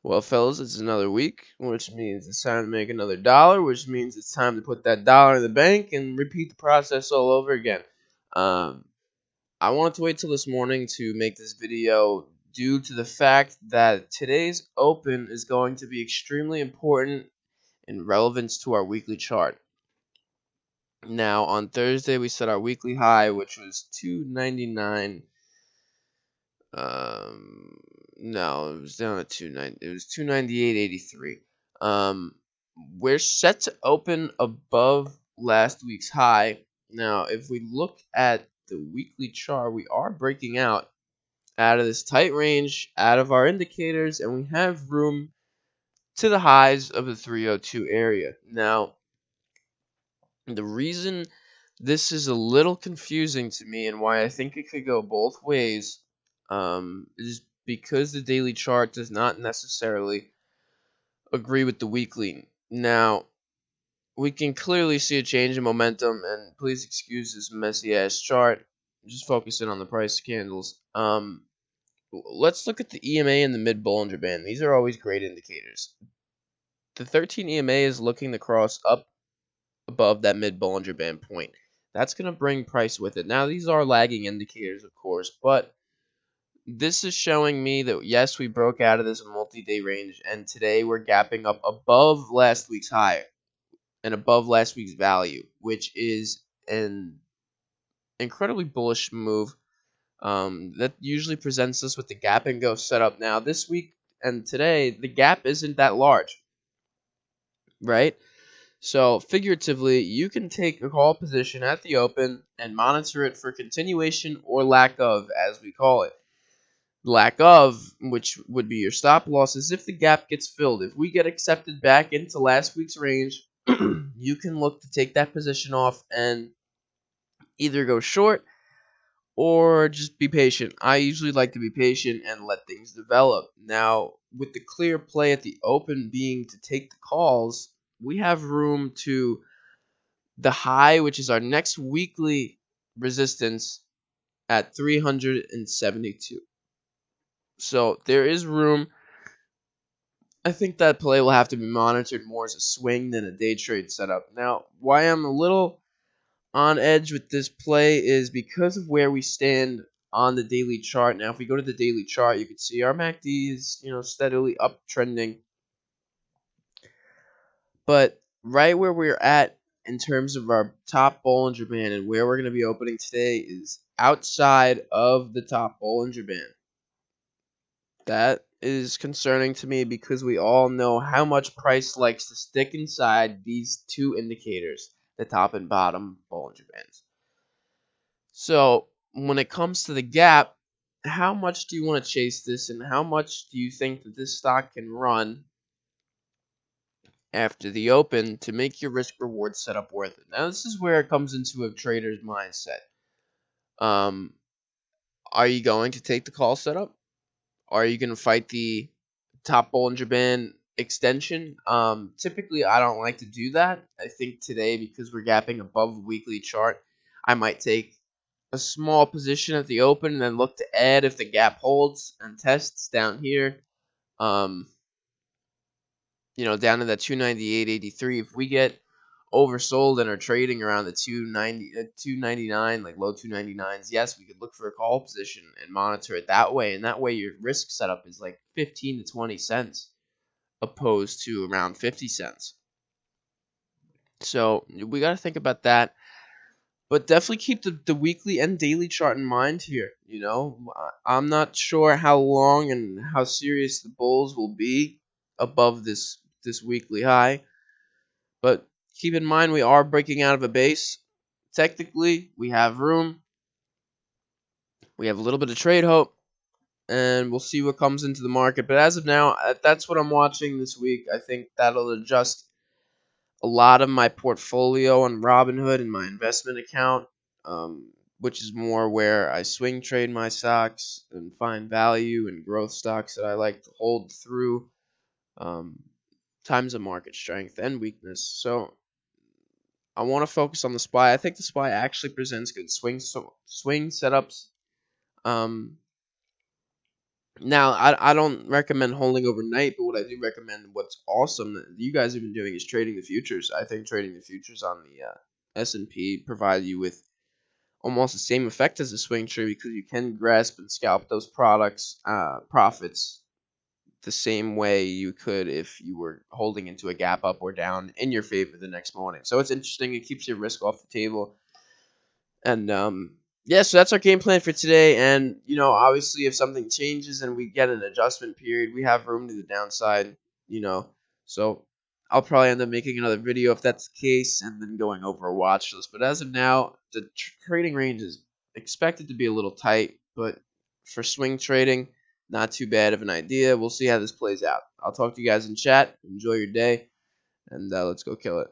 Well, fellas, it's another week, which means it's time to make another dollar, which means it's time to put that dollar in the bank and repeat the process all over again. Um, I wanted to wait till this morning to make this video due to the fact that today's open is going to be extremely important in relevance to our weekly chart. Now, on Thursday, we set our weekly high, which was 299. No, it was down at 290. It was 298.83. Um, we're set to open above last week's high. Now, if we look at the weekly chart, we are breaking out of this tight range, out of our indicators, and we have room to the highs of the 302 area. Now, the reason this is a little confusing to me and why I think it could go both ways is because the daily chart does not necessarily agree with the weekly. Now, we can clearly see a change in momentum, and please excuse this messy ass chart. Just focusing on the price candles. Let's look at the EMA and the mid Bollinger Band. These are always great indicators. The 13 EMA is looking to cross up above that mid Bollinger Band point. That's going to bring price with it. Now, these are lagging indicators, of course, but this is showing me that, yes, we broke out of this multi-day range, and today we're gapping up above last week's high and above last week's value, which is an incredibly bullish move. That usually presents us with the gap and go setup. Now, this week and today, the gap isn't that large, right? So, figuratively, you can take a call position at the open and monitor it for continuation or lack of, as we call it. Lack of, which would be your stop loss, is if the gap gets filled. If we get accepted back into last week's range, you can look to take that position off and either go short or just be patient. I usually like to be patient and let things develop. Now, with the clear play at the open being to take the calls, we have room to the high, which is our next weekly resistance at 372. So there is room. I think that play will have to be monitored more as a swing than a day trade setup. Now, why I'm a little on edge with this play is because of where we stand on the daily chart. Now, if we go to the daily chart, you can see our MACD is, steadily uptrending. But right where we're at in terms of our top Bollinger Band and where we're going to be opening today is outside of the top Bollinger Band. That is concerning to me because we all know how much price likes to stick inside these two indicators, the top and bottom Bollinger Bands. So when it comes to the gap, how much do you want to chase this and how much do you think that this stock can run after the open to make your risk reward setup worth it? Now, this is where it comes into a trader's mindset. Um, are you going to take the call setup? Are you going to fight the top Bollinger Band extension? Typically, I don't like to do that. I think today, because we're gapping above the weekly chart, I might take a small position at the open and then look to add if the gap holds and tests down here. Um, down to that 298.83. If we get oversold and are trading around the 299, like low 299s, yes, we could look for a call position and monitor it that way. And that way, your risk setup is like 15 to 20 cents opposed to around 50 cents. So we got to think about that. But definitely keep the weekly and daily chart in mind here. I'm not sure how long and how serious the bulls will be above this weekly high. But keep in mind we are breaking out of a base. Technically, we have room. We have a little bit of trade hope. And we'll see what comes into the market. But as of now, that's what I'm watching this week. I think that'll adjust a lot of my portfolio on Robinhood and my investment account, which is more where I swing trade my stocks and find value and growth stocks that I like to hold through times of market strength and weakness. So I want to focus on the SPY. I think the SPY actually presents good swing setups. Um, Now, I don't recommend holding overnight, but what I do recommend, what's awesome that you guys have been doing, is trading the futures. I think trading the futures on the S&P provide you with almost the same effect as a swing trade, because you can grasp and scalp those profits the same way you could if you were holding into a gap up or down in your favor the next morning. So it's interesting. It keeps your risk off the table. And yeah, so that's our game plan for today. And obviously, if something changes and we get an adjustment period, we have room to the downside. You know, so I'll probably end up making another video if that's the case, and then going over a watch list. But as of now, the trading range is expected to be a little tight, but for swing trading, not too bad of an idea. We'll see how this plays out. I'll talk to you guys in chat. Enjoy your day, and let's go kill it.